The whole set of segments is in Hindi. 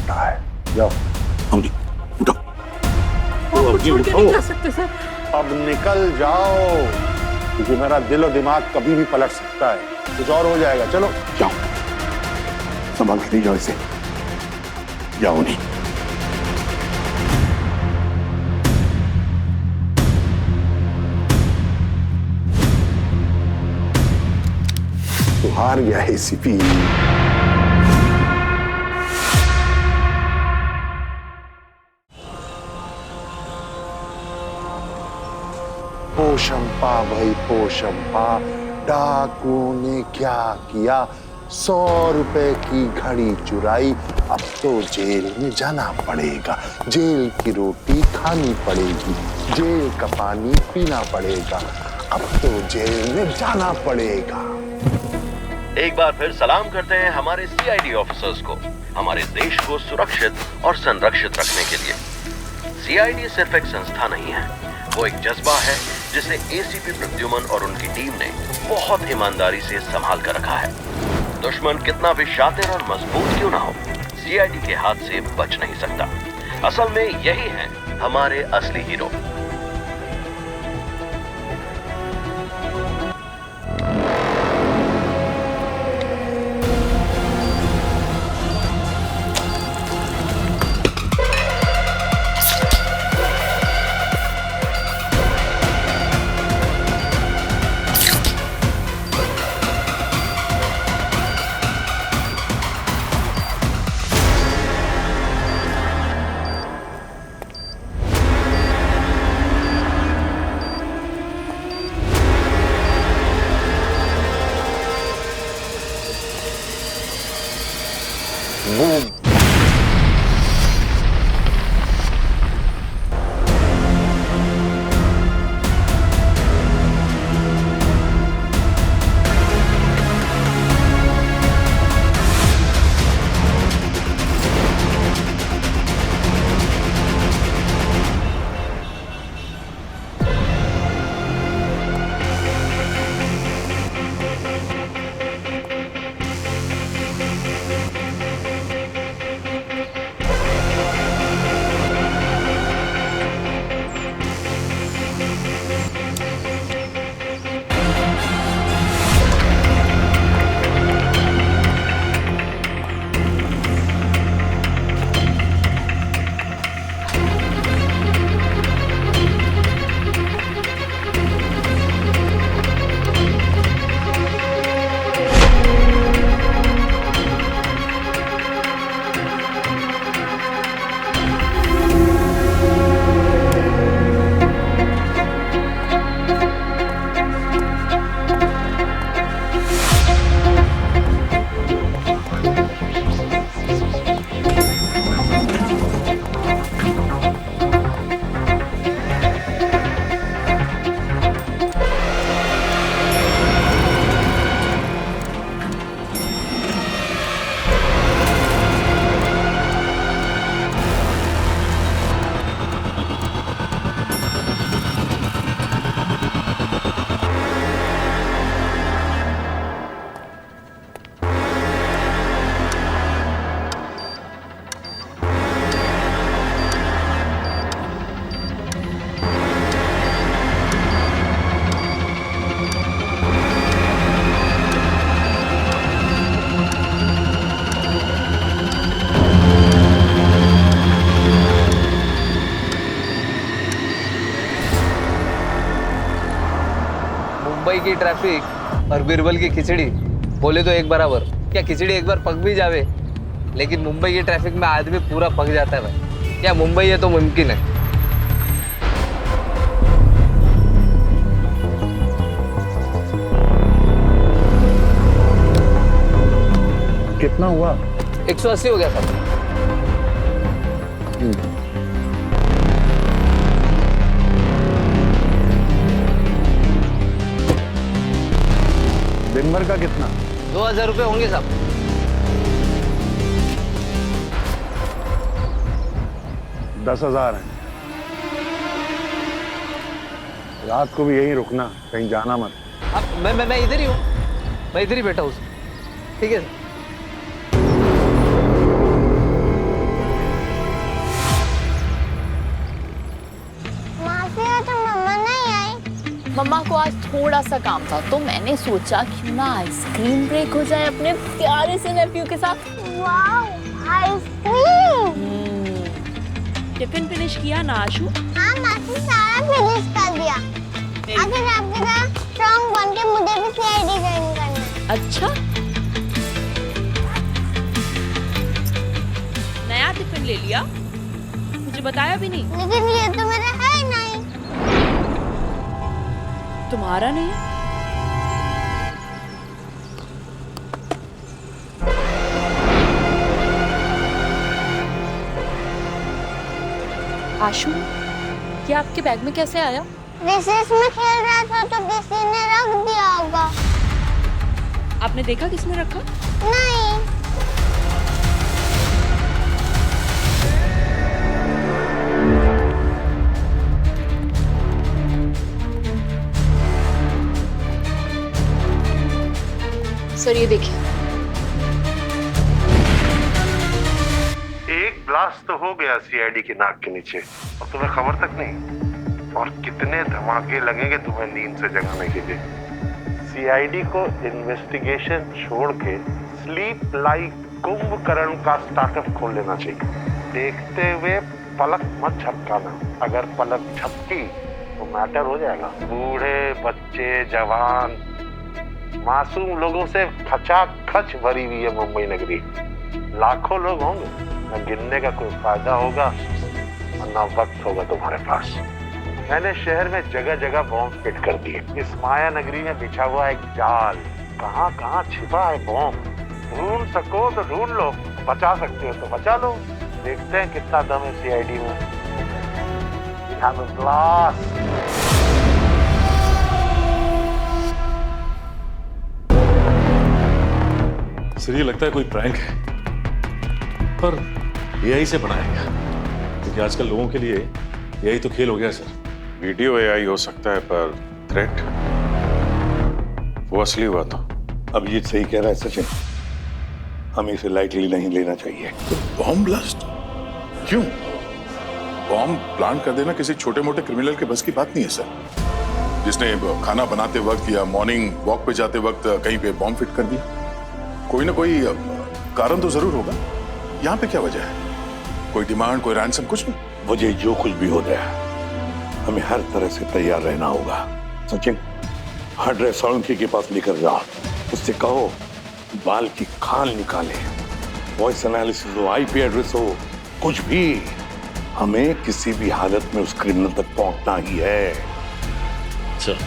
सकता है। जाओ अवनी उठो। आपको छोड़ के नहीं जा सकते सर। अब निकल जाओ, क्योंकि मेरा दिल और दिमाग कभी भी पलट सकता है, कुछ और हो जाएगा। चलो जाओ, संभाल के ले जाओ इसे। जाओ नहीं। तो हार गया एसीपी। पोशंपा भाई पोशंपा, डाकुओं ने क्या किया, 100 रुपए की घड़ी चुराई, अब तो जेल में जाना पड़ेगा, जेल की रोटी खानी पड़ेगी, जेल का पानी पीना पड़ेगा, अब तो जेल में जाना पड़ेगा। एक बार फिर सलाम करते हैं हमारे सीआईडी ऑफिसर्स को, हमारे देश को सुरक्षित और संरक्षित रखने के लिए। सीआईडी सिर्फ एक संस्था नहीं है, वो एक जज्बा है जिसे एसीपी प्रद्युमन और उनकी टीम ने बहुत ईमानदारी से संभाल कर रखा है। दुश्मन कितना भी शातिर और मजबूत क्यों ना हो, सीआईडी के हाथ से बच नहीं सकता। असल में यही है हमारे असली हीरो। मुंबई की ट्रैफिक और बीरबल की खिचड़ी बोले तो एक बराबर। क्या खिचड़ी एक बार पक भी जावे, लेकिन मुंबई की ट्रैफिक में आदमी पूरा पक जाता है भाई। क्या मुंबई है तो मुमकिन है। कितना हुआ? 180 हो गया साहब। दिन भर का कितना? 2000 रुपये होंगे साहब। दस 10,000 है। रात को भी यहीं रुकना, कहीं जाना मत। अब मैं इधर ही हूँ, मैं इधर ही बैठा हूँ। ठीक है सर। आज थोड़ा सा काम था तो मैंने सोचा क्यों ना आइसक्रीम ब्रेक हो जाए अपने प्यारे से नेफ्यू के साथ। Wow, ice cream. टिफिन फिनिश किया ना आशु? हाँ मासी, सारा फिनिश कर दिया। अगर आपकी तरह स्ट्रॉन्ग बन के मुझे भी सीआईडी ज्वाइन करना है। अच्छा, नया टिफिन ले लिया? मुझे बताया भी नहीं। लेकिन ये तो मेरा है ही नहीं। तुम्हारा नहीं? आशु, ये आपके बैग में कैसे आया? रिसेस में खेल रहा था तो किसी ने रख दिया होगा। आपने देखा किसने रखा? नहीं। सर ये देखिए। एक ब्लास्ट तो हो गया सीआईडी की नाक के नीचे और तुम्हें खबर तक नहीं। और कितने धमाके लगेंगे तुम्हें नींद से जगाने के लिए। सीआईडी को इन्वेस्टिगेशन छोड़ के स्लीप लाइक कुंभकर्ण का स्टार्टअप खोल लेना चाहिए। देखते हुए पलक मत झपकाना, अगर पलक झपकी तो मैटर हो जाएगा। बूढ़े बच्चे जवान मासूम लोगों से खचाखच भरी हुई है मुंबई नगरी। लाखों लोग होंगे, न गिनने का कोई फायदा होगा और न वक्त होगा तुम्हारे पास। मैंने शहर में जगह जगह बॉम्ब फिट कर दिए। इस माया नगरी में बिछा हुआ एक जाल, कहाँ कहाँ छिपा है बॉम्ब। ढूंढ सको तो ढूंढ लो, बचा सकते हो तो बचा लो। देखते हैं कितना दम है सीआईडी में। We have a blast. Sir ये लगता है कोई प्रैंक है, पर एआई से बनाया गया, क्योंकि आजकल लोगों के लिए एआई तो खेल हो गया सर। वीडियो एआई हो सकता है पर थ्रेट वो असली हुआ तो। अब ये सही कह रहा है सचिन, हमें इसे लाइटली नहीं लेना चाहिए। तो बॉम्ब ब्लास्ट क्यों? बॉम्ब प्लांट कर देना किसी छोटे मोटे क्रिमिनल के बस की बात नहीं है सर। जिसने खाना बनाते वक्त या मॉर्निंग वॉक पे जाते वक्त कहीं पे बॉम्ब फिट कर दिया, कोई ना कोई कारण तो जरूर होगा। यहाँ पे क्या वजह है? कोई डिमांड, कोई रैंसम, कुछ नहीं। वजह जो कुछ भी हो गया, हमें हर तरह से तैयार रहना होगा। सचिन, हार्ड ड्राइव सोलंकी के पास लेकर जाओ, उससे कहो बाल की खाल निकाले। वॉइस एनालिसिस हो, आईपी एड्रेस हो, कुछ भी, हमें किसी भी हालत में उस क्रिमिनल तक पहुंचना ही है। सर,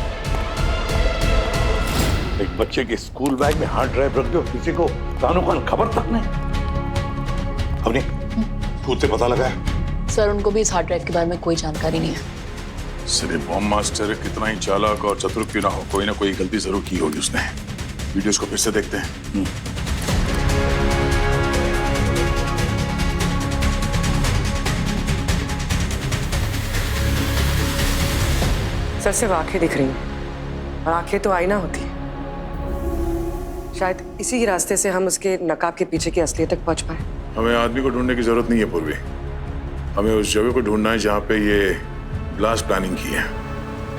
एक बच्चे के स्कूल बैग में हार्ड ड्राइव रख दो, किसी को कानों कान खबर तक नहीं। हमने खुद से पता लगाया। सर उनको भी इस हार्ड ड्राइव के बारे में कोई जानकारी नहीं है। सिर्फ बॉम्ब मास्टर कितना ही चालाक और चतुर क्यों ना हो, कोई ना कोई गलती जरूर की होगी उसने। वीडियोस को फिर से देखते हैं। सर सिर्फ आंखें दिख रही हैं, और आंखें तो आईना होती है। शायद इसी ही रास्ते से हम उसके नकाब के पीछे की असलियत तक पहुंच पाए। हमें आदमी को ढूंढने की जरूरत नहीं है पूर्वी, हमें उस जगह को ढूंढना है जहाँ पे ये ब्लास्ट प्लानिंग की है।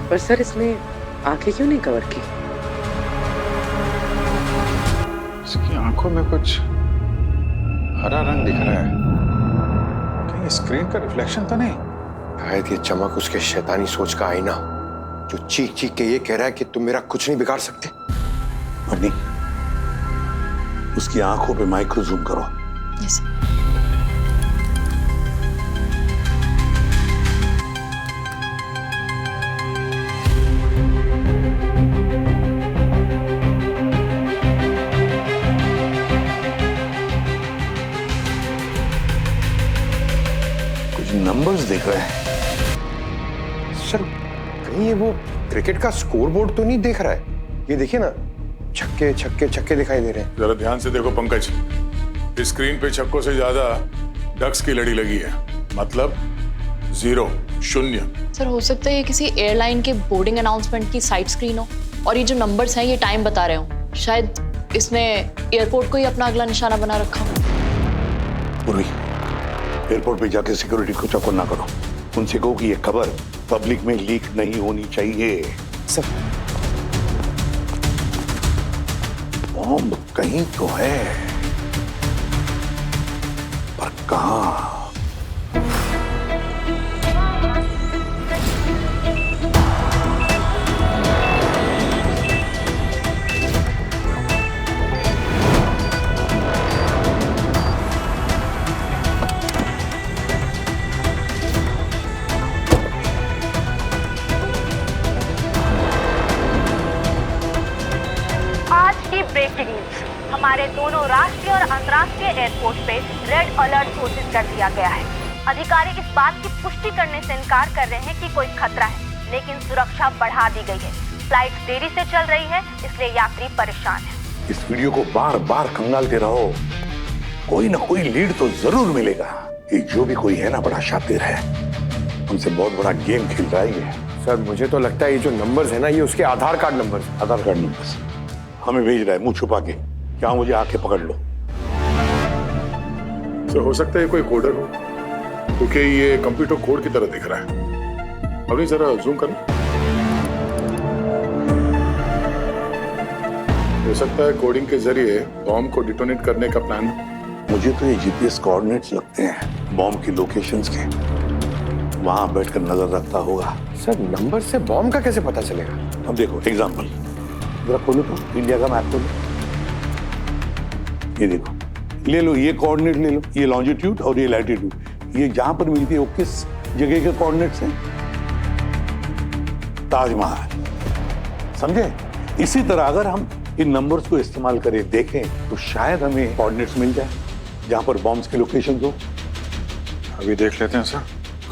पर सर इसमें आंखें क्यों नहीं कवर की? इसकी आंखों में कुछ हरा रंग दिख रहा है, कहीं स्क्रीन का रिफ्लेक्शन तो नहीं? शायद ये चमक उसके शैतानी सोच का आईना, जो चीख चीख के ये कह रहा है कि तुम मेरा कुछ नहीं बिगाड़ सकते। अपनी उसकी आंखों पे माइक्रो जूम करो। यस। कुछ नंबर्स दिख रहे हैं। सर कहीं ये वो क्रिकेट का स्कोर बोर्ड तो नहीं देख रहा है? ये देखिए ना, छक्के छक्के छक्के दिखाई दे रहे हैं। जरा ध्यान से देखो पंकज, इस स्क्रीन पे छक्कों से ज्यादा डक्स की लड़ी लगी है, मतलब 0, 0। सर हो सकता है ये किसी एयरलाइन के बोर्डिंग अनाउंसमेंट की साइड स्क्रीन हो, और ये जो नंबर्स हैं ये टाइम बता रहे हो। शायद इसने एयरपोर्ट को ही अपना अगला निशाना बना रखा हो। पूर्वी, एयरपोर्ट पे जाके सिक्योरिटी को चौकन्ना करो। उनसे कहो कि ये खबर पब्लिक में लीक नहीं होनी चाहिए। सर बॉम्ब कहीं तो है, पर कहां? ब्रेकिंग न्यूज, हमारे दोनों राष्ट्रीय और अंतर्राष्ट्रीय एयरपोर्ट पे रेड अलर्ट घोषित कर दिया गया है। अधिकारी इस बात की पुष्टि करने से इनकार कर रहे हैं कि कोई खतरा है, लेकिन सुरक्षा बढ़ा दी गई है। फ्लाइट देरी से चल रही है, इसलिए यात्री परेशान है। इस वीडियो को बार बार खंगालते रहो, कोई ना कोई लीड तो जरूर मिलेगा। ये जो भी कोई है ना, बड़ा शातिर है, हमसे बहुत बड़ा गेम खेल रहा है ये। सर मुझे तो लगता है ये जो नंबर्स है ना, ये उसके आधार कार्ड नंबर्स। आधार कार्ड नंबर्स हमें भेज रहा है मुंह छुपा के। क्या मुझे आके पकड़ लो? सर हो सकता है कोई कोडर हो, क्योंकि ये कंप्यूटर कोड की तरह दिख रहा है। अभी जरा जूम करें। हो सकता है कोडिंग के जरिए बॉम्ब को डिटोनेट करने का प्लान। मुझे तो ये जीपीएस कोऑर्डिनेट्स लगते हैं बॉम्ब की लोकेशंस के, वहां बैठकर नजर रखता होगा। सर नंबर से बॉम्ब का कैसे पता चलेगा? अब देखो एग्जांपल, जरा खोलो तो इंडिया का मैप खोलो, ये देखो, ले लो ये कोऑर्डिनेट ले लो, ये लॉन्जिट्यूड और ये लैटिट्यूड, ये जहां पर मिलती है वो किस जगह के कोऑर्डिनेट्स हैं? ताजमहल, समझे? इसी तरह अगर हम इन नंबर्स को इस्तेमाल करें, देखें, तो शायद हमें कोऑर्डिनेट्स मिल जाए जहां पर बॉम्ब्स की लोकेशन हो। अभी देख लेते हैं सर।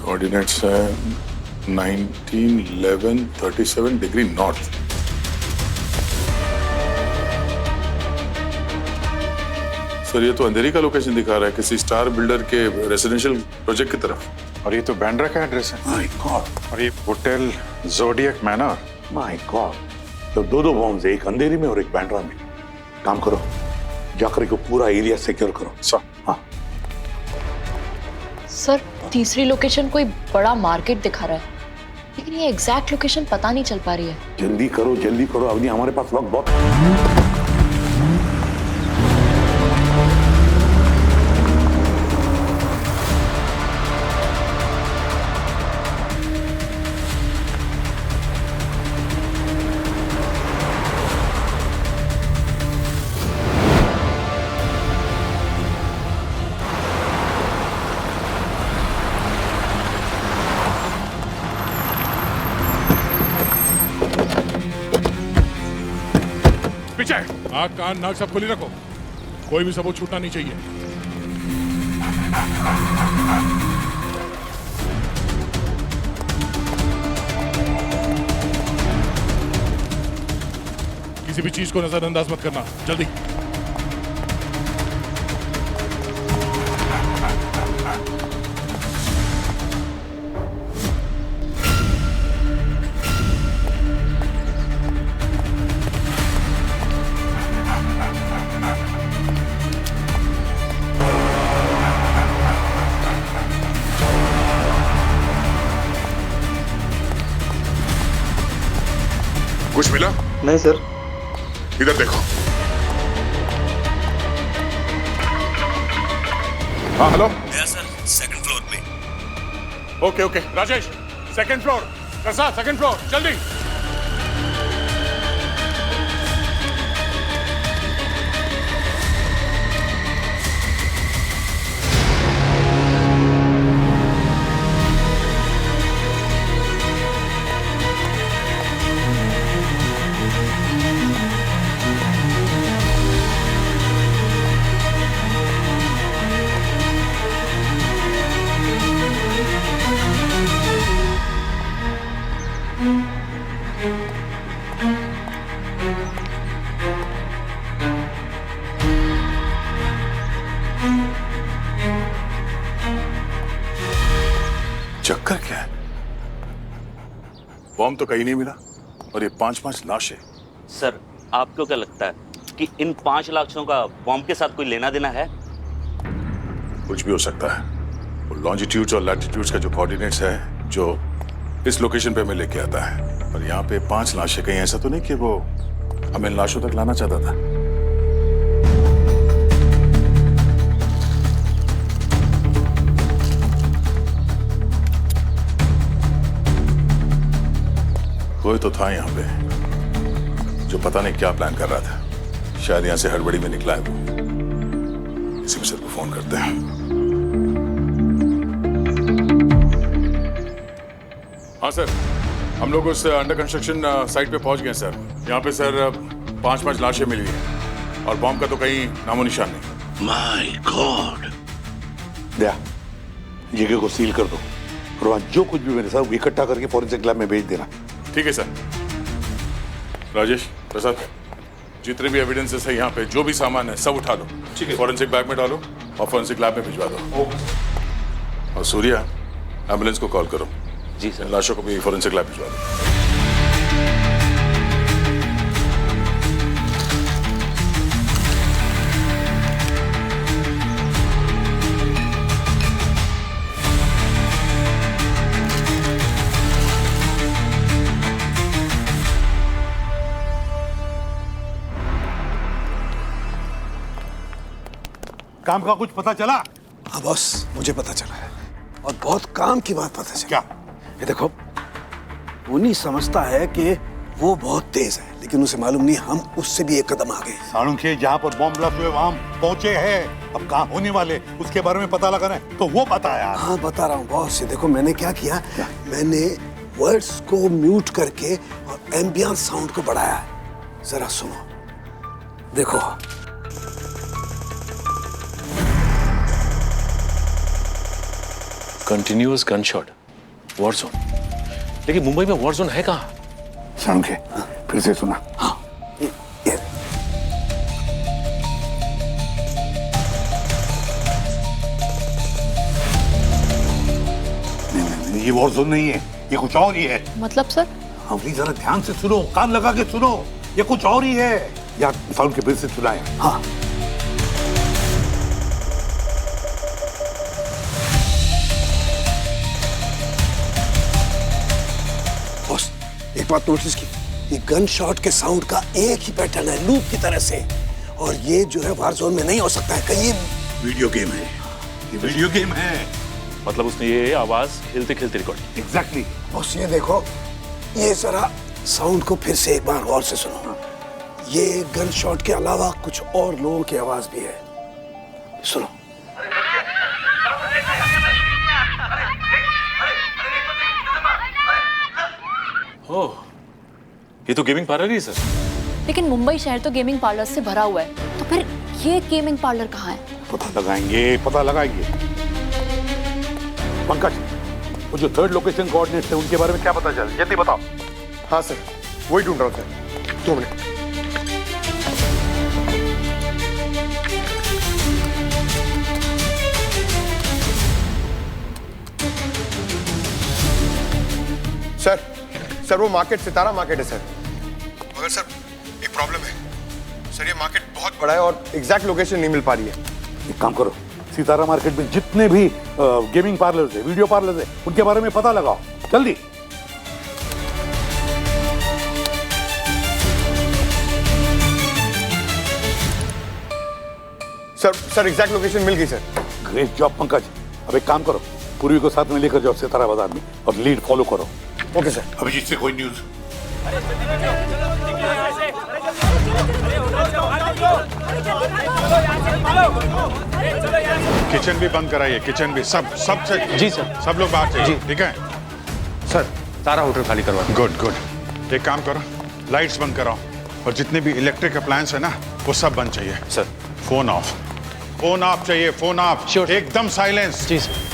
कोऑर्डिनेट्स है 19, 11, 37 डिग्री नॉर्थ। सर ये तो अंधेरी का लोकेशन दिखा रहा है, किसी स्टार बिल्डर के रेजिडेंशियल प्रोजेक्ट की तरफ। और ये तो बैंड्रा का एड्रेस है। My God. और ये hotel zodiac manner. My God. तो दो बॉम्ब्स, एक अंधेरी में और एक बैंड्रा में। काम करो, जाकर को पूरा एरिया सिक्योर करो। सर। हाँ सर तीसरी लोकेशन कोई बड़ा मार्केट दिखा रहा है, लेकिन ये एग्जैक्ट लोकेशन पता नहीं चल पा रही है। जल्दी करो अवनी, हमारे पास वक्त बहुत। पीछे आँख कान नाक सब खुली रखो, कोई भी सबूत छूटना नहीं चाहिए। किसी भी चीज को नजरअंदाज मत करना, जल्दी। कुछ मिला? नहीं सर। इधर देखो। हाँ हेलो सर, सेकंड फ्लोर पे। Okay Rajesh, second floor. Prasad second floor, जल्दी। चक्कर क्या है? बॉम्ब तो कहीं नहीं मिला, और ये 5 लाशें। सर आपको क्या लगता है कि इन 5 लाशों का बॉम्ब के साथ कोई लेना देना है? कुछ भी हो सकता है। वो लॉन्जिट्यूड्स और लैटिट्यूड्स का जो कोऑर्डिनेट्स है, जो इस लोकेशन पे हमें लेके आता है, और यहाँ पे 5 लाशें, कहीं ऐसा तो नहीं कि वो हमें लाशों तक लाना चाहता था? कोई तो था यहाँ पे जो पता नहीं क्या प्लान कर रहा था। शायद यहाँ से हड़बड़ी में निकला है वो। इसी में सर को फोन करते हैं। हाँ सर, हम लोग उस अंडर कंस्ट्रक्शन साइट पे पहुंच गए सर। यहाँ पे सर 5 लाशें मिली हैं और बॉम्ब का तो कहीं नामो निशान नहीं। My God. दया, जगह को सील कर दो और वहां जो कुछ भी मेरे साथ इकट्ठा करके फॉरेंसिक लैब में भेज देना। ठीक है सर। राजेश, प्रसाद, जितने भी एविडेंसेस है यहाँ पे, जो भी सामान है सब उठा लो। ठीक है। फॉरेंसिक बैग में डालो और फॉरेंसिक लैब में भिजवा दो। और सूर्या, एम्बुलेंस को कॉल करो। जी सर। लाशों को भी फॉरेंसिक लैब भिजवा दो। काम का कुछ पता चला? हाँ बॉस, मुझे पता चला है और बहुत काम की बात पता चली। क्या? ये देखो, मुन्नी समझता है कि वो बहुत तेज है, लेकिन उसे मालूम नहीं हम उससे भी एक कदम आगे। सालुंखे जहाँ पर बॉम्ब ब्लास्ट हुए वहां पहुंचे हैं। अब कहाँ होने वाले उसके बारे में पता लगाना है तो वो बताया। हाँ बता रहा हूँ बॉस। ये देखो मैंने क्या किया, मैंने वर्ड्स को म्यूट करके और एम्बियंस साउंड को बढ़ाया है। जरा सुनो, देखो। Continuous gunshot, war zone. लेकिन मुंबई में वॉर जोन है कहाँ? सालुंखे, फिर से सुना। हाँ, नहीं, ये वॉर जोन नहीं है, ये कुछ और ही है। मतलब सर? हाँ, जरा ध्यान से सुनो, कान लगा के सुनो, ये कुछ और ही है। यार साउंड के फिर से सुनाए। हाँ। एक बात नोटिस की, ये गन शॉट के साउंड का एक ही पैटर्न है, लूप की तरह से। और ये जो है वार जोन में नहीं हो सकता है, कहीं वीडियो गेम है। ये वीडियो गेम है। मतलब उसने ये आवाज खेलते खेलते रिकॉर्ड। एग्जैक्टली। बॉस ये देखो, ये जरा साउंड को फिर से एक बार गौर से सुनो। ये गन शॉट के अलावा कुछ और लोगों की आवाज भी है, सुनो। ओह, ये तो गेमिंग पार्लर ही है सर। लेकिन मुंबई शहर तो गेमिंग पार्लर से भरा हुआ है, तो फिर ये गेमिंग पार्लर कहाँ है? पता लगाएंगे। पंकज, वो जो थर्ड लोकेशन कोऑर्डिनेट्स थे उनके बारे में क्या पता चला? जल्दी बताओ। हाँ सर, वही ढूंढ रहा हूँ सर। 2 मिनट। सर वो मार्केट सितारा मार्केट है सर। मगर सर एक प्रॉब्लम है सर, ये मार्केट बहुत बड़ा है और एग्जैक्ट लोकेशन नहीं मिल पा रही है। एक काम करो, सितारा मार्केट में जितने भी गेमिंग पार्लर्स है, वीडियो पार्लर्स है, उनके बारे में पता लगाओ जल्दी। सर एग्जैक्ट लोकेशन मिल गई सर। Great job Pankaj. अब एक काम करो, पूर्वी को साथ में लेकर जाओ सितारा बाजार में और लीड फॉलो करो। Okay sir. अभिजीत से कोई न्यूज़? किचन भी बंद कराइए, किचन भी। सब से। जी सर। सब लोग बाहर चाहिए, ठीक है? सर सारा होटल खाली करवा। गुड। एक काम करो, लाइट्स बंद कराओ और जितने भी इलेक्ट्रिक अप्लायंस है ना वो सब बंद चाहिए। सर फोन ऑफ चाहिए, फोन ऑफ। श्योर। एकदम साइलेंस। जी सर।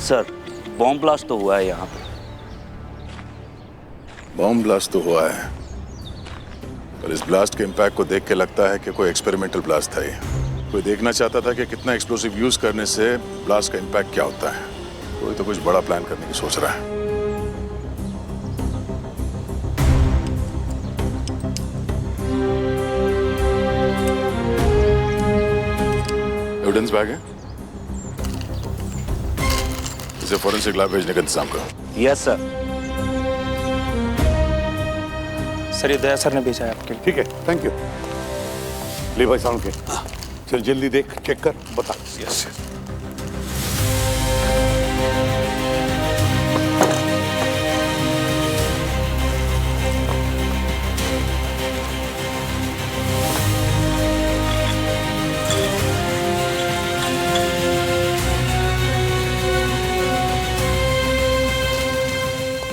सर बॉम्ब ब्लास्ट तो हुआ है यहाँ पे। बॉम्ब ब्लास्ट तो हुआ है, पर इस ब्लास्ट के इम्पैक्ट को देख के लगता है कि कोई एक्सपेरिमेंटल ब्लास्ट था ये। कोई देखना चाहता था कि कितना एक्सप्लोसिव यूज करने से ब्लास्ट का इम्पैक्ट क्या होता है। कोई तो कुछ बड़ा प्लान करने की सोच रहा है। एविडेंस बैग है, इसे फॉरेंसिक लैब भेजने का इंतजाम करो। Yes sir. सर ये दया सर ने भेजा है आपके लिए। ठीक है, थैंक यू। ले भाई साउंड के, चल जल्दी देख, चेक कर, बता। यस।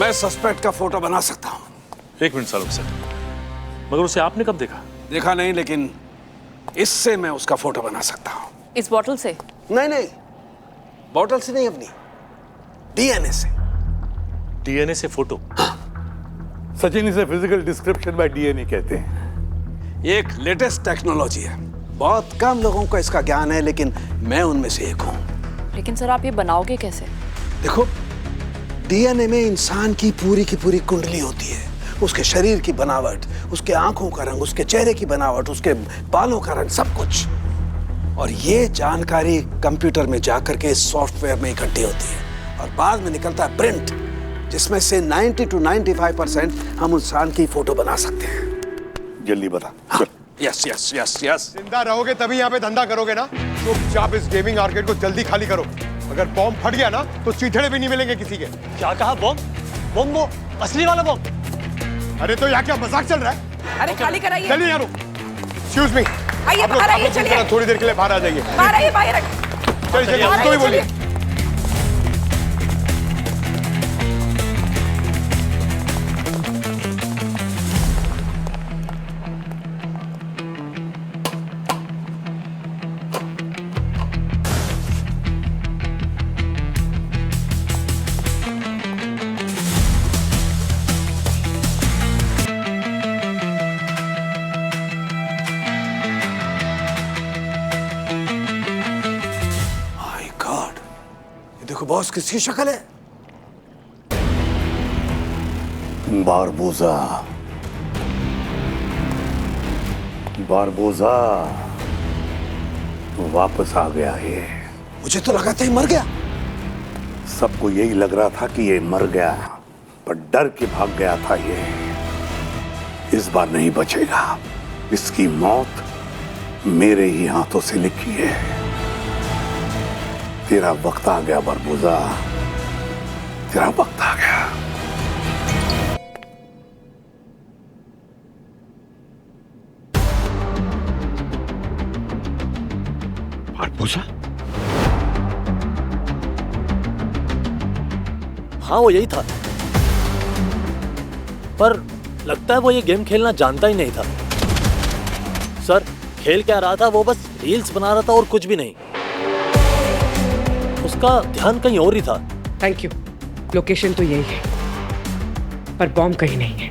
मैं सस्पेक्ट का फोटो बना सकता हूँ। एक मिनट सालों सर, मगर उसे आपने कब देखा? देखा नहीं, लेकिन इससे मैं उसका फोटो बना सकता हूँ। इस बॉटल से? नहीं, बॉटल से नहीं, अपनी डीएनए से। डीएनए से फोटो? सचिन, इसे फिजिकल डिस्क्रिप्शन बाय डीएनए कहते हैं। ये एक लेटेस्ट टेक्नोलॉजी है, बहुत कम लोगों को इसका ज्ञान है, लेकिन मैं उनमें से एक हूँ। लेकिन सर आप ये बनाओगे कैसे? देखो, डीएनए में इंसान की पूरी कुंडली होती है। उसके शरीर की बनावट, उसके आंखों का रंग, उसके चेहरे की बनावट, उसके बालों का रंग, सब कुछ। और ये जानकारी कंप्यूटर में जाकर के सॉफ्टवेयर में इकट्ठी होती है और बाद में निकलता है प्रिंट, जिसमें से 90 to 95% हम इंसान की फोटो बना सकते हैं। जल्दी बता। हाँ। यस। जिंदा रहोगे तभी यहाँ पे धंधा करोगे ना। चुपचाप इस गेमिंग आर्केड को जल्दी खाली करो। अगर बॉम्ब फट गया ना तो चीथड़े भी नहीं मिलेंगे किसी के। क्या कहा? बॉम्ब? बॉम्ब वो असली वाला बॉम्ब? अरे तो यहाँ क्या मजाक चल रहा है? अरे खाली कराइए। चलिए यारो। Excuse me। आइए बाहर आइए, चलिए। थोड़ी देर के लिए बाहर आ जाइए। बाहर आइए, बाहर। चलिए, उसको ही बोलिए। देखो बॉस, किसकी शक्ल है? बारबोजा वापस आ गया ये। मुझे तो लगा था ये मर गया। सबको यही लग रहा था कि ये मर गया, पर डर के भाग गया था ये। इस बार नहीं बचेगा। इसकी मौत मेरे ही हाथों से लिखी है। तेरा वक्त आ गया बारबोजा, तेरा वक्त आ गया। बारबोजा? हाँ वो यही था, पर लगता है वो ये गेम खेलना जानता ही नहीं था। सर खेल क्या रहा था, वो बस रील्स बना रहा था और कुछ भी नहीं। उसका ध्यान कहीं और ही था। Thank you. लोकेशन तो यही है, पर बॉम्ब कहीं नहीं है।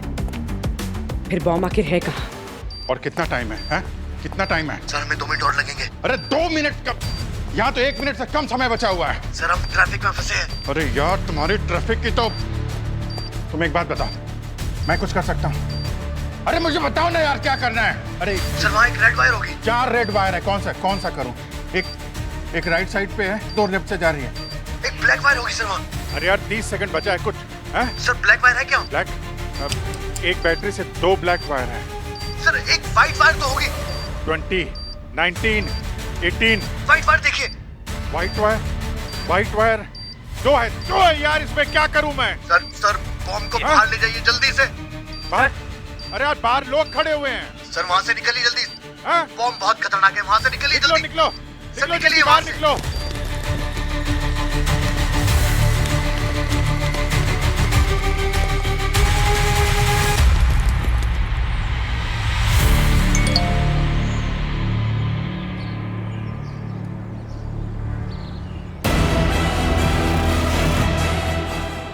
फिर बॉम्ब आखिर है कहाँ? और कितना टाइम है? कितना टाइम है? सर हमें 2 मिनट और लगेंगे। अरे 2 मिनट कब? यहाँ तो 1 मिनट से कम समय बचा हुआ है। सर हम ट्रैफिक में फंसे हैं। अरे यार तुम्हारी ट्रैफिक की तो। तुम एक बात बताओ, मैं कुछ कर सकता हूँ? अरे मुझे बताओ ना यार, क्या करना है? अरे सर वहाँ एक रेड वायर होगी। 4 रेड वायर है, कौन सा करूँ? एक राइट साइड पे है, 2 लेफ्ट से जा रही है। एक ब्लैक वायर होगी सर वहाँ। अरे यार 30 सेकंड बचा है कुछ है? सर ब्लैक वायर है क्या? ब्लैक एक बैटरी से 2 ब्लैक वायर है। सर एक व्हाइट वायर तो होगी। 20, 19, 18। व्हाइट वायर देखिए। व्हाइट वायर 2 है यार, इसमें क्या करूं मैं? सर बॉम्ब को बाहर ले जाइए जल्दी से। बाहर? अरे यार बाहर लोग खड़े हुए हैं। सर वहाँ से निकलिए जल्दी। बॉम्ब बहुत खतरनाक है, वहाँ से निकलिए जल्दी। निकलो निकलिए बाहर निकलो।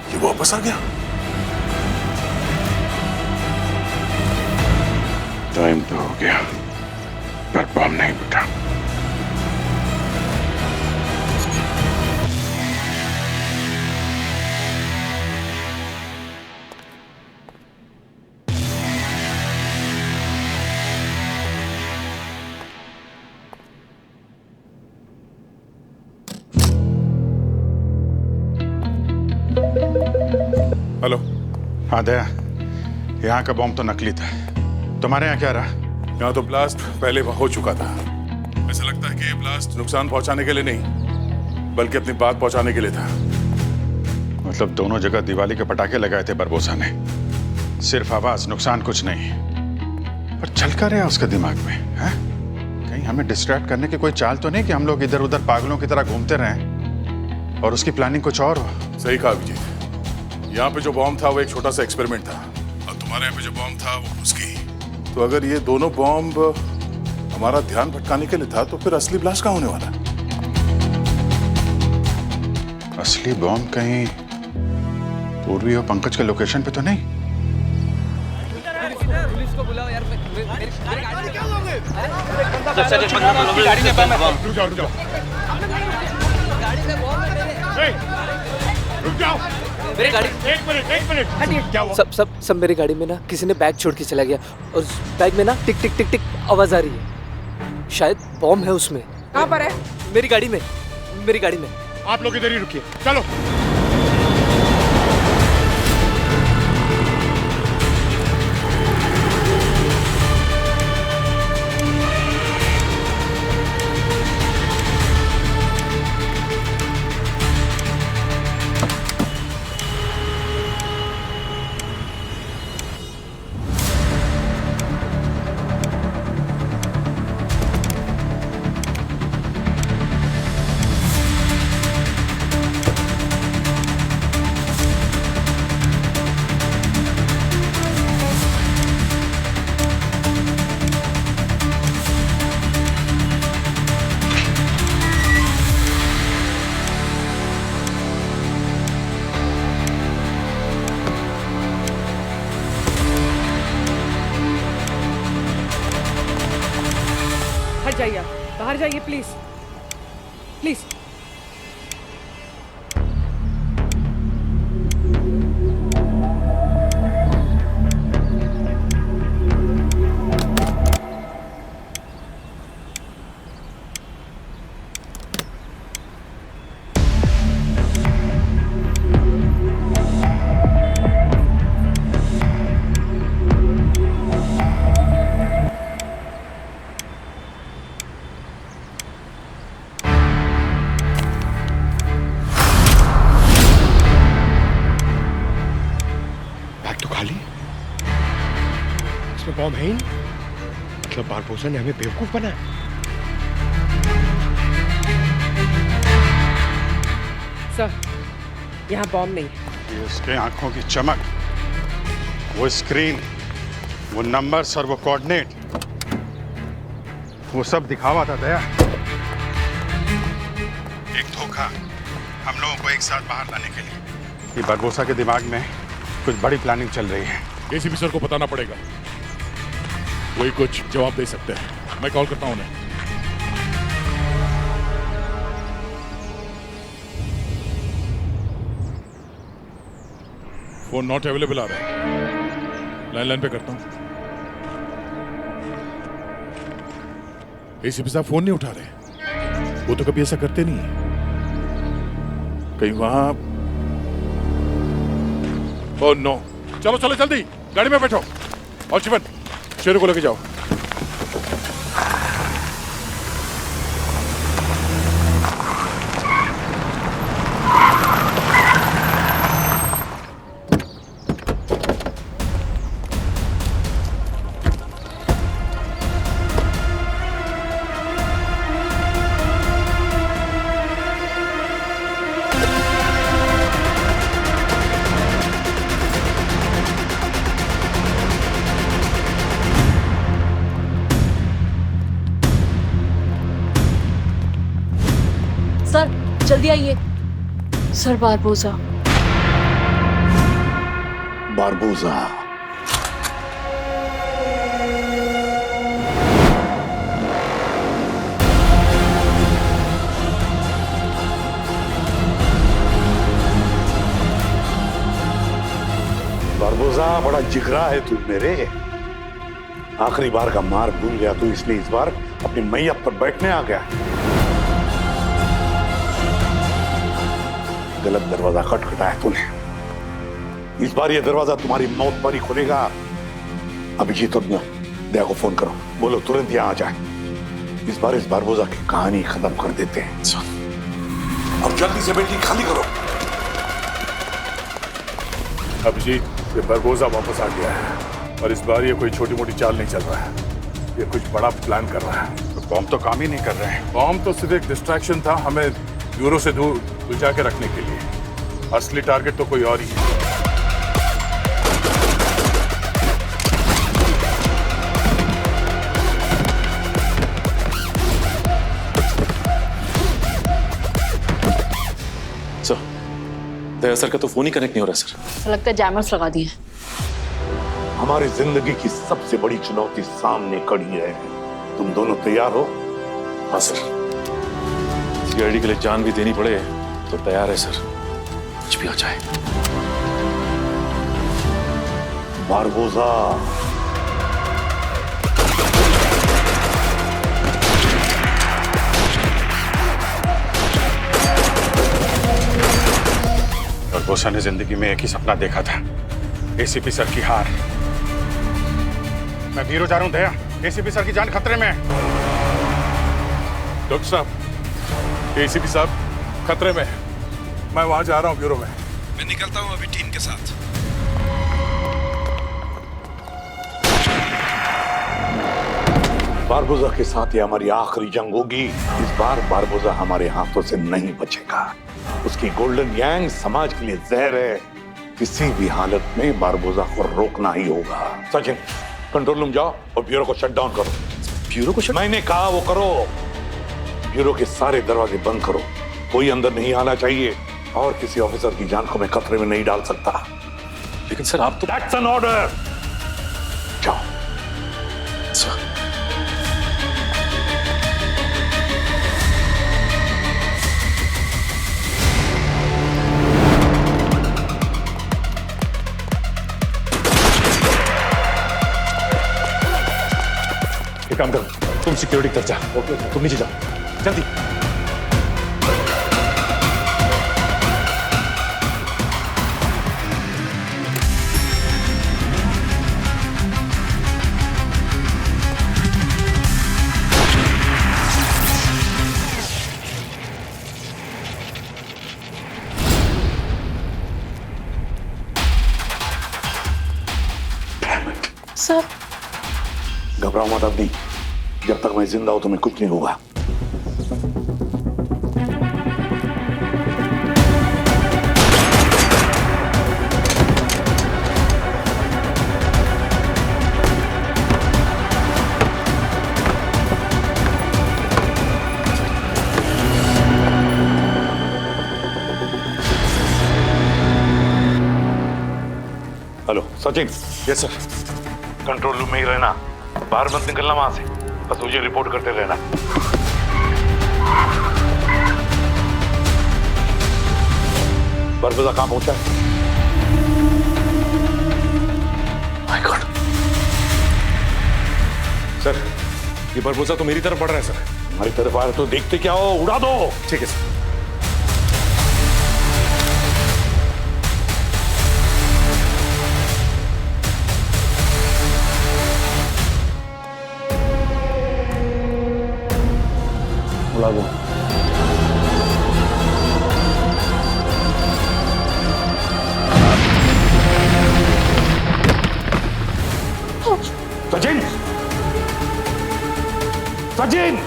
ये वापस आ गया। टाइम तो हो गया पर बम नहीं फटा। हेलो। हाँ दया, यहाँ का बॉम्ब तो नकली था। तुम्हारे यहाँ क्या रहा? यहाँ तो ब्लास्ट पहले हो चुका था। ऐसा लगता है कि ये ब्लास्ट नुकसान पहुंचाने के लिए नहीं बल्कि अपनी बात पहुंचाने के लिए था। मतलब दोनों जगह दिवाली के पटाखे लगाए थे बरबोसा ने। सिर्फ आवाज, नुकसान कुछ नहीं। पर चल कर रहा उसके दिमाग में है? कहीं हमें डिस्ट्रैक्ट करने की कोई चाल तो नहीं कि हम लोग इधर उधर पागलों की तरह घूमते रहें और उसकी प्लानिंग कुछ और हो। सही कहा अभिजीत। यहाँ पे जो बॉम्ब था वो एक छोटा सा एक्सपेरिमेंट था और तुम्हारे यहाँ पे जो बॉम्ब था वो उसकी। तो अगर ये दोनों बॉम्ब हमारा ध्यान भटकाने के लिए था तो फिर असली ब्लास्ट कहाँ होने वाला? असली बॉम्ब कहीं पूर्वी और पंकज के लोकेशन पे तो नहीं? पुलिस को बुलाओ यार। रुक जाओ। मेरी गाड़ी। एक मिनट। क्या हुआ? सब मेरी गाड़ी में ना किसी ने बैग छोड़ के चला गया और उस बैग में ना टिक टिक टिक टिक आवाज आ रही है। शायद बॉम्ब है उसमें। कहाँ पर है? मेरी गाड़ी में। आप लोग इधर ही रुकिए, चलो। हट जाइए आप, बाहर जाइए प्लीज प्लीज। बॉम्ब है ही नहीं। मतलब बारबोसा ने हमें बेवकूफ बनाया। सर, यहाँ बॉम्ब नहीं है। ये उसके आंखों की चमक, वो स्क्रीन, वो नंबर्स और वो कोऑर्डिनेट, वो सब दिखावा था दया। एक धोखा हम लोगों को एक साथ बाहर लाने के लिए। ये बारबोसा के दिमाग में कुछ बड़ी प्लानिंग चल रही है। एसीपी सर को बताना पड़ेगा, वही कुछ जवाब दे सकते हैं। मैं कॉल करता हूं उन्हें। फोन नॉट अवेलेबल आ रहा है। लाइन पे करता हूं। एसीपी साहब फोन नहीं उठा रहे। वो तो कभी ऐसा करते नहीं है। कहीं वहां। ओह नो, चलो चलो जल्दी गाड़ी में बैठो और शिवन शेरू को लेके जाओ। सर जल्दी आइए। Sir Barbosa. बारबोसा। बारबोसा, बड़ा जिगरा है तू मेरे। आखिरी बार का मार भूल गया तू, इसलिए इस बार अपनी मैया पर बैठने आ गया। गलत दरवाजा खटखटाया तूने। इस बार ये दरवाजा तुम्हारी मौत पर ही खुलेगा। अभिजीत और दया को फोन करो, बोलो तुरंत यहाँ आ जाए। इस बार इस बारबोसा की कहानी खत्म कर देते हैं। अब जल्दी से बेटी खाली करो। अभिजीत, ये बारबोसा वापस आ गया है और इस बार ये कोई छोटी मोटी चाल नहीं चल रहा है, ये कुछ बड़ा प्लान कर रहा है। तो बॉम्ब तो काम ही नहीं कर रहे हैं। बॉम्ब तो सिर्फ एक डिस्ट्रैक्शन था, हमें ब्यूरो से दूर उलझा के रखने के लिए। असली टारगेट तो कोई और ही है। सर, दया सर का तो फोन ही कनेक्ट नहीं हो रहा सर। तो लगता है जैमर्स लगा दिए। हमारी जिंदगी की सबसे बड़ी चुनौती सामने खड़ी है। तुम दोनों तैयार हो? हाँ सर। सीआईडी के लिए जान भी देनी पड़े तो तैयार है सर, कुछ भी आ जाए। बारबोसा, बारबोसा ने जिंदगी में एक ही सपना देखा था, एसीपी सर की हार। मैं ब्यूरो जा रहा हूं दया, एसीपी सर की जान खतरे में है। डॉक्टर साहब, एसीपी साहब खतरे में है। मैं वहां जा रहा हूं ब्यूरो में। मैं निकलता हूं अभी टीम के साथ। बारबोसा के साथ ये हमारी आखिरी जंग होगी। इस बार बारबोसा हमारे हाथों से नहीं बचेगा। उसकी गोल्डन गैंग समाज के लिए जहर है। किसी भी हालत में बारबोसा को रोकना ही होगा। सचिन, कंट्रोल रूम जाओ और ब्यूरो को शट डाउन करो। ब्यूरो को शट? मैंने कहा वो करो। ब्यूरो के सारे दरवाजे बंद करो, कोई अंदर नहीं आना चाहिए और किसी ऑफिसर की जान को मैं खतरे में नहीं डाल सकता। लेकिन सर आप तो। That's an order. जाओ सर। एक काम करो, तुम सिक्योरिटी की तरफ जा। ओके, तुम नीचे जाओ जल्दी। सर घबराओ मत अवनी, जब तक मैं जिंदा हूं तुम्हें कुछ नहीं होगा। Hello Sachin. Yes sir. Control room में ही रहना, बाहर मत निकलना वहां से, बस मुझे रिपोर्ट करते रहना। बारबोसा कहां पहुंचा है? My God. सर, ये बारबोसा तो मेरी तरफ बढ़ रहा है सर। हमारी तरफ आ रहा तो देखते क्या हो, उड़ा दो। ठीक है सर। उड़ा दो। सचिन, सचिन,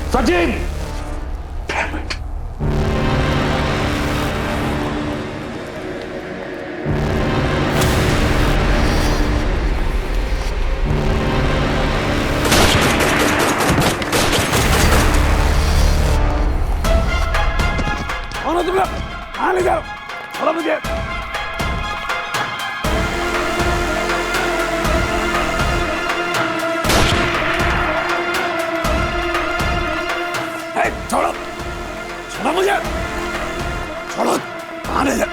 सचिन। तुम लोग कहाँ ले जाओ? छोड़ो मुझे। छोड़ो, छोड़ो मुझे, छोड़ो, कहाँ ले जाओ?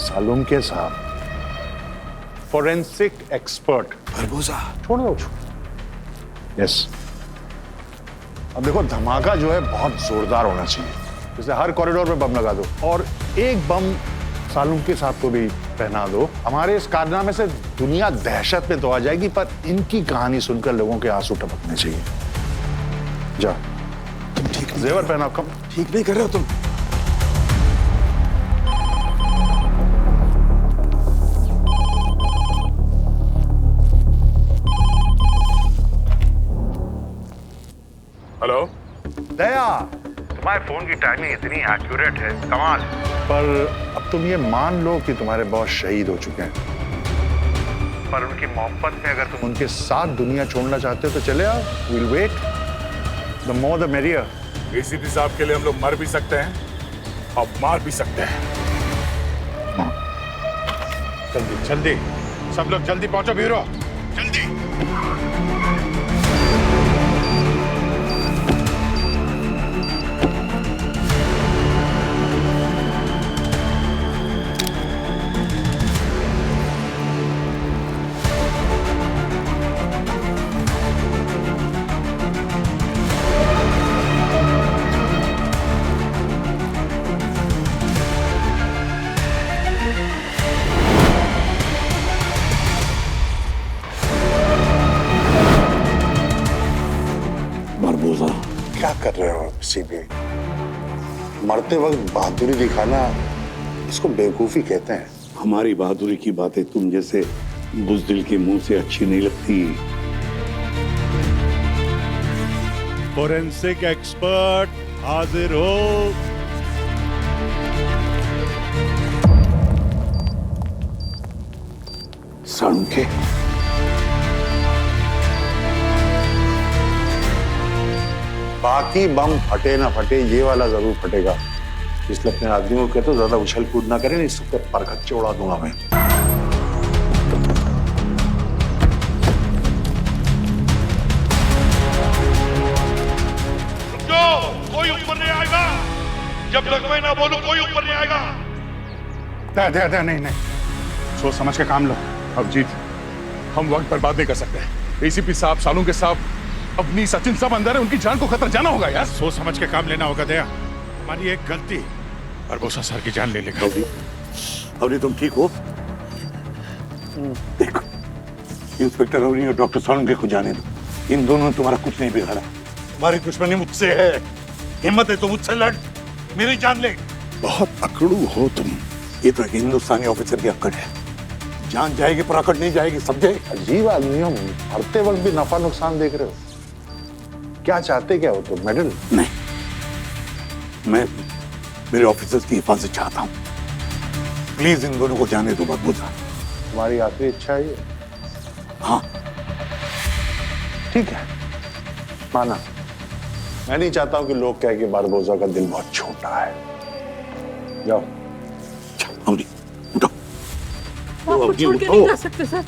सालुम के साहब, फोरेंसिक एक्सपर्ट बारबोसा। छोड़ दो। यस। अब देखो, धमाका जो है बहुत जोरदार होना चाहिए, जैसे हर कॉरिडोर में बम लगा दो और एक बम सालुम के साथ को भी पहना दो। हमारे इस कारनामे से दुनिया दहशत में तो आ जाएगी, पर इनकी कहानी सुनकर लोगों के आंसू टपकने चाहिए। जा, तुम ठीक जेवर पहनाओ। कम ठीक नहीं कर रहे हो तुम। हेलो दया, तुम्हारे फोन की टाइमिंग इतनी एक्यूरेट है, कमाल। पर अब तुम ये मान लो कि तुम्हारे बॉस शहीद हो चुके हैं, पर उनकी मोहब्बत में अगर तुम उनके साथ दुनिया छोड़ना चाहते हो तो चले आओ। Will wait, the more the merrier. ACP साहब के लिए हम लोग मर भी सकते हैं और मार भी सकते हैं। जल्दी जल्दी, सब लोग जल्दी पहुंचो ब्यूरो, जल्दी। क्या कर रहे हो सीबीआई? मरते वक्त बहादुरी दिखाना, इसको बेवकूफी कहते हैं। हमारी बहादुरी की बातें तुम जैसे बुज़दिल के मुंह से अच्छी नहीं लगती। फोरेंसिक एक्सपर्ट हाजिर हो। सालुम के बाकी बम फटे ना फटे, ये वाला जरूर फटेगा। इसलिए अपने आदमियों को कहते हो ज्यादा उछल कूद ना करें, नहीं सबके पर खच्चे उड़ा दूंगा मैं। कोई ऊपर नहीं आएगा जब तक मैं ना बोलूं। कोई ऊपर नहीं आएगा। दे, नहीं, सोच समझ के काम लो। अब जीत, हम वक्त बर्बाद नहीं कर सकते। एसीपी साहब, सालुम के साहब, अपनी सचिन सब अंदर है, उनकी जान को खतरा जाना होगा यार। सोच समझ के काम लेना होगा दया। हमारी एक गलती बारबोसा सर की जान ले लेगा। अवनी तुम ठीक हो? देखो, इंस्पेक्टर अवनी और डॉक्टर सालुम के को जाने दो। इन दोनों ने तुम्हारा कुछ नहीं बिगाड़ा। तुम्हारी दुश्मनी मुझसे है, हिम्मत है तो मुझसे लड़, मेरी जान ले। बहुत अकड़ू हो तुम। ये तो एक हिंदुस्तानी ऑफिसर की अकड़ है। जान जाएगी पर अकड़ नहीं जाएगी, समझे? अजीब आदमी हो, मरते वक्त भी नफा नुकसान देख रहे हो। क्या चाहते क्या हो तुम? मेडल? नहीं, मैं मेरे ऑफिसर्स की हिफाजत चाहता हूँ। प्लीज इन दोनों को जाने दो बारबोसा। तुम्हारी आखिरी इच्छा है ये? हाँ ठीक है, माना। मैं नहीं चाहता हूं कि लोग कहें कि बारबोसा का दिल बहुत छोटा है। जाओ। अवनी उठो। आपको छोड़ के नहीं जा सकते सर।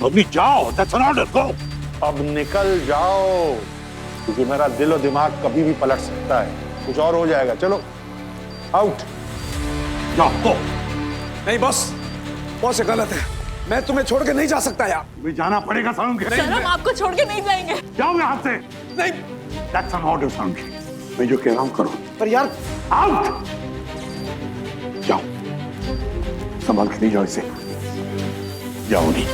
अवनी जाओ, दैट्स एन ऑर्डर, गो। अब निकल जाओ, क्योंकि मेरा दिल और दिमाग कभी भी पलट सकता है, कुछ और हो जाएगा। चलो आउट। जाओ। नहीं बॉस, बॉस ये गलत है। मैं तुम्हें छोड़ के नहीं जा सकता यार। तुम्हें जाना पड़ेगा सालुंखी। सर हम आपको छोड़ के नहीं जाएंगे। जाओ यहाँ से। नहीं, That's an order, सालुंखी। मैं जो कह रहा हूँ करो। पर यार आउट। जाओ, संभाल के नहीं जाओ इसे। जाओ नहीं।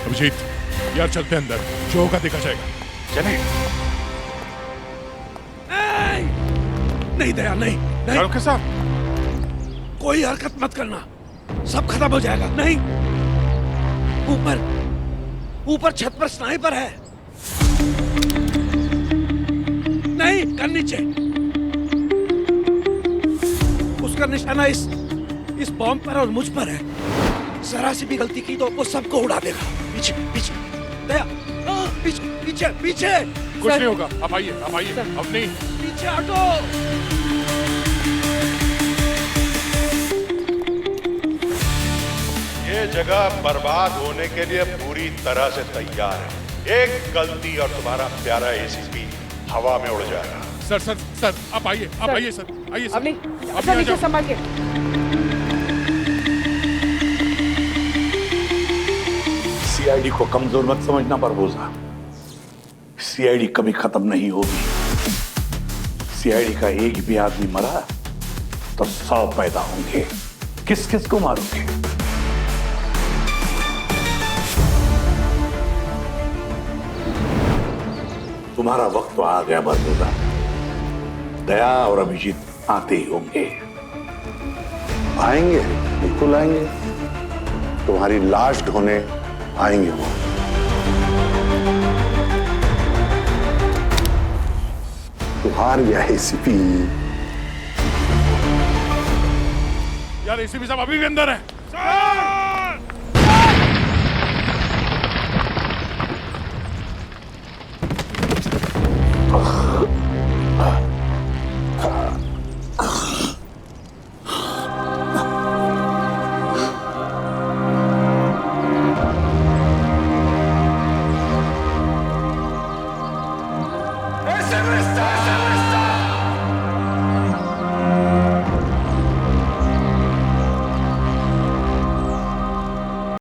अभिजीत यार चलते हैं अंदर, जो होगा देखा जाएगा। चले। नहीं दया, नहीं शाहरुख के साथ कोई हरकत मत करना, सब खत्म हो जाएगा। नहीं, ऊपर छत पर स्नाइपर है। नहीं, गन नीचे। उसका निशाना इस बॉम्ब पर और मुझ पर है। जरा सी भी गलती की तो वो सबको उड़ा देगा। पीछे पीछे दया, पीछे पीछे पीछे। कुछ नहीं होगा, आप आइए अब नहीं। पीछे हटो। ये जगह बर्बाद होने के लिए पूरी तरह से तैयार है। एक गलती और तुम्हारा प्यारा एसीपी हवा में उड़ जाएगा। सर आप आइए सर, आइए सर। अब नहीं नीचे संभाल के। सीआईडी को कमजोर मत समझना परबोजा। सीआईडी कभी खत्म नहीं होगी। सीआईडी का एक भी आदमी मरा तो 100 पैदा होंगे। किस किस को मारोगे? तुम्हारा वक्त तो आ गया परबोजा। दया और अभिजीत आते ही होंगे। आएंगे, बिल्कुल आएंगे। तुम्हारी लाश ढोने आएंगे वो। तू हार गया एसीपी। यार एसीपी साहब अभी भी अंदर है।